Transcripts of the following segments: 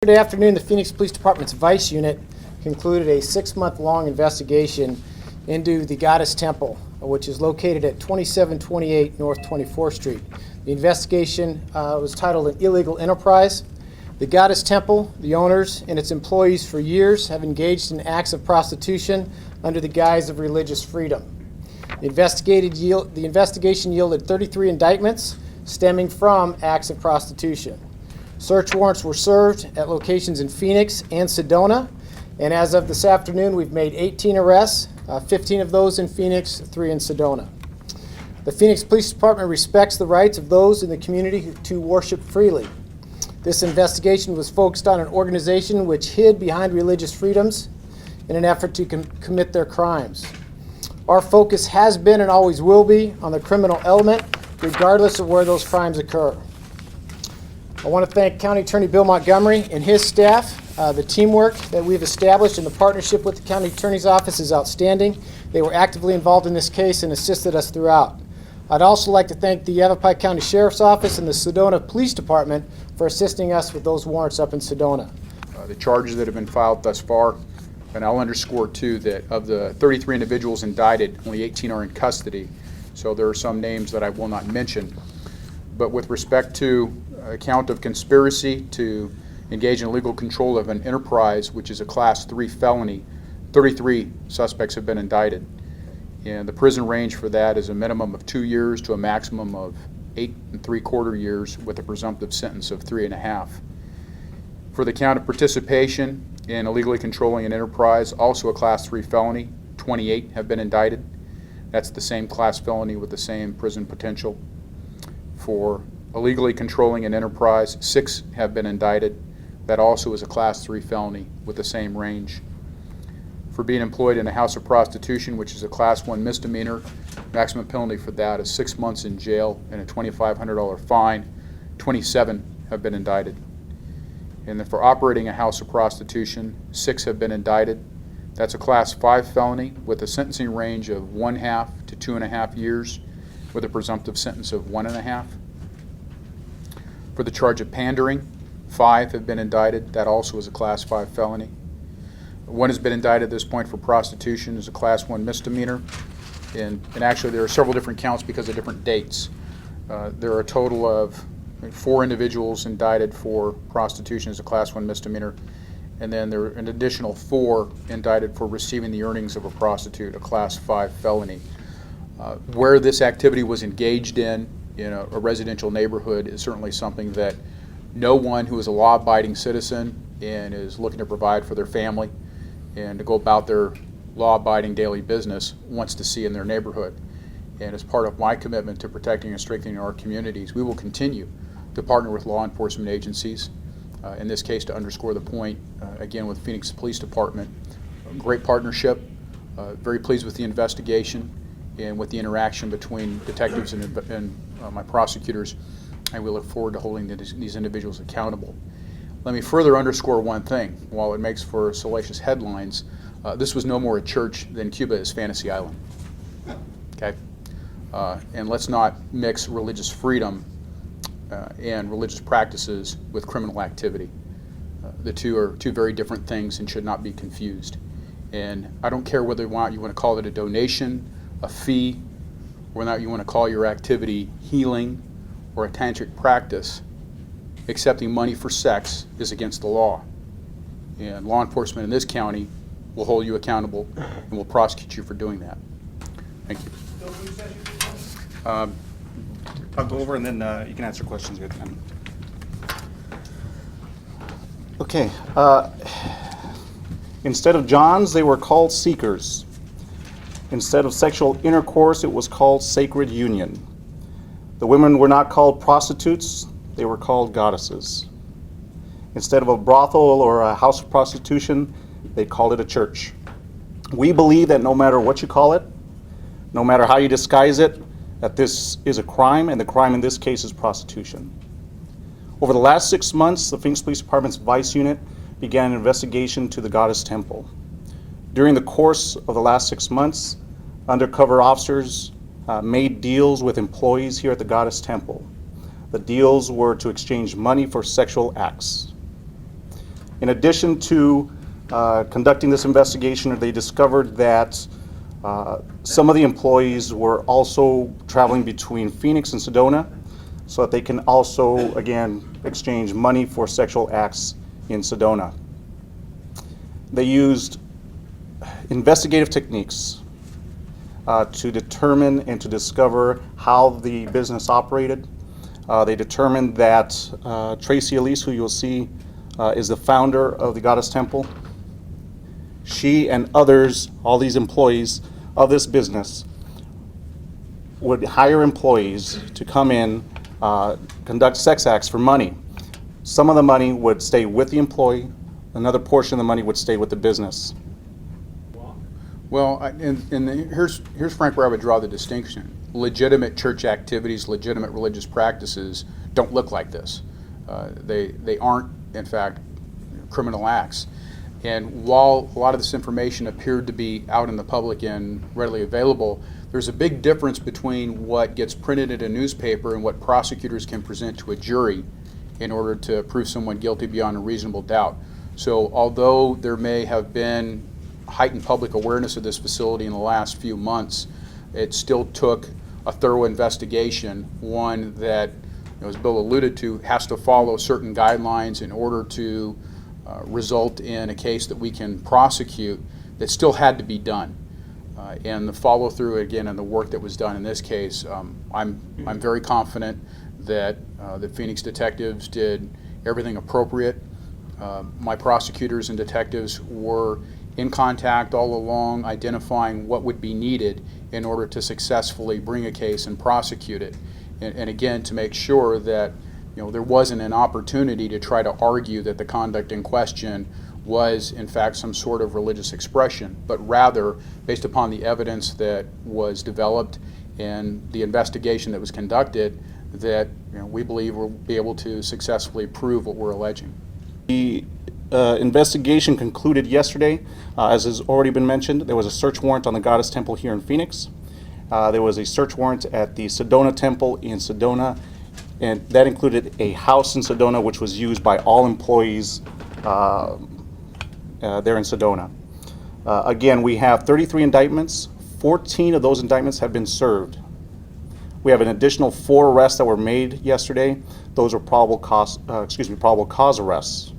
Yesterday afternoon, the Phoenix Police Department's Vice Unit concluded a 6-month-long investigation into the Goddess Temple, which is located at 2728 North 24th Street. The investigation was titled An Illegal Enterprise. The Goddess Temple, the owners, and its employees for years have engaged in acts of prostitution under the guise of religious freedom. The investigation yielded 33 indictments stemming from acts of prostitution. Search warrants were served at locations in Phoenix and Sedona, and as of this afternoon, we've made 18 arrests, 15 of those in Phoenix, 3 in Sedona. The Phoenix Police Department respects the rights of those in the community to worship freely. This investigation was focused on an organization which hid behind religious freedoms in an effort to commit their crimes. Our focus has been and always will be on the criminal element, regardless of where those crimes occur. I want to thank County Attorney Bill Montgomery and his staff. The teamwork that we've established and the partnership with the County Attorney's Office is outstanding. They were actively involved in this case and assisted us throughout. I'd also like to thank the Yavapai County Sheriff's Office and the Sedona Police Department for assisting us with those warrants up in Sedona. The charges that have been filed thus far, and I'll underscore too that of the 33 individuals indicted, only 18 are in custody, so there are some names that I will not mention. But with respect to a count of conspiracy to engage in illegal control of an enterprise, which is a Class 3 felony, 33 suspects have been indicted. And the prison range for that is a minimum of 2 years to a maximum of 8 3/4 years with a presumptive sentence of 3.5. For the count of participation in illegally controlling an enterprise, also a Class 3 felony, 28 have been indicted. That's the same class felony with the same prison potential. For illegally controlling an enterprise, 6 have been indicted. That also is a Class 3 felony with the same range. For being employed in a house of prostitution, which is a Class 1 misdemeanor, maximum penalty for that is 6 months in jail and a $2,500 fine. 27 have been indicted. And then for operating a house of prostitution, 6 have been indicted. That's a Class 5 felony with a sentencing range of 1/2 to 2.5 years with a presumptive sentence of 1.5. For the charge of pandering, 5 have been indicted. That also is a Class 5 felony. 1 has been indicted at this point for prostitution as a Class 1 misdemeanor. And actually there are several different counts because of different dates. There are a total of 4 individuals indicted for prostitution as a Class 1 misdemeanor. And then there are an additional 4 indicted for receiving the earnings of a prostitute, a Class 5 felony. Where this activity was engaged in a residential neighborhood is certainly something that no one who is a law-abiding citizen and is looking to provide for their family and to go about their law-abiding daily business wants to see in their neighborhood. And as part of my commitment to protecting and strengthening our communities, we will continue to partner with law enforcement agencies, in this case to underscore the point, again with Phoenix Police Department. Great partnership, very pleased with the investigation and with the interaction between detectives and my prosecutors, and we look forward to holding these individuals accountable. Let me further underscore one thing. While it makes for salacious headlines, this was no more a church than Cuba is Fantasy Island. Okay? And let's not mix religious freedom and religious practices with criminal activity. The two are two very different things and should not be confused. And I don't care whether you want to call it a donation, a fee, or whether you want to call your activity healing or a tantric practice. Accepting money for sex is against the law. And law enforcement in this county will hold you accountable and will prosecute you for doing that. Thank you. I'll go over and then you can answer questions at the end. Okay. Instead of Johns, they were called seekers. Instead of sexual intercourse, it was called sacred union. The women were not called prostitutes, they were called goddesses. Instead of a brothel or a house of prostitution, they called it a church. We believe that no matter what you call it, no matter how you disguise it, that this is a crime, and the crime in this case is prostitution. Over the last 6 months, the Phoenix Police Department's Vice Unit began an investigation to the Goddess Temple. During the course of the last 6 months, undercover officers made deals with employees here at the Goddess Temple. The deals were to exchange money for sexual acts. In addition to conducting this investigation, they discovered that some of the employees were also traveling between Phoenix and Sedona so that they can also, again, exchange money for sexual acts in Sedona. They used investigative techniques to determine and to discover how the business operated. They determined that Tracy Elise, who you'll see is the founder of the Goddess Temple, she and others, all these employees of this business, would hire employees to come in, conduct sex acts for money. Some of the money would stay with the employee, another portion of the money would stay with the business. Well, here's Frank where I would draw the distinction. Legitimate church activities, legitimate religious practices don't look like this. They aren't, in fact, criminal acts. And while a lot of this information appeared to be out in the public and readily available, there's a big difference between what gets printed in a newspaper and what prosecutors can present to a jury in order to prove someone guilty beyond a reasonable doubt. So although there may have been heightened public awareness of this facility in the last few months, it still took a thorough investigation, one that, as Bill alluded to, has to follow certain guidelines in order to result in a case that we can prosecute, that still had to be done. And the follow-through, again, and the work that was done in this case, I'm very confident that the Phoenix detectives did everything appropriate. My prosecutors and detectives were in contact all along, identifying what would be needed in order to successfully bring a case and prosecute it. And again, to make sure that there wasn't an opportunity to try to argue that the conduct in question was in fact some sort of religious expression, but rather based upon the evidence that was developed and the investigation that was conducted, that we believe we'll be able to successfully prove what we're alleging. The investigation concluded yesterday. As has already been mentioned, there was a search warrant on the Goddess Temple here in Phoenix. There was a search warrant at the Sedona Temple in Sedona, and that included a house in Sedona which was used by all employees there in Sedona. Again, we have 33 indictments. 14 of those indictments have been served. We have an additional 4 arrests that were made yesterday. Those are probable cause arrests.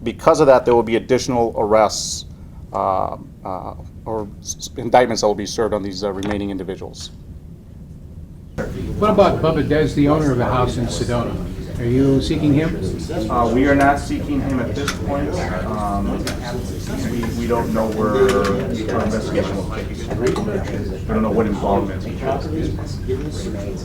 Because of that, there will be additional arrests or indictments that will be served on these remaining individuals. What about Bubba Dez, the owner of the house in Sedona? Are you seeking him? We are not seeking him at this point. We don't know where the investigation will take us. We don't know what involvement he has.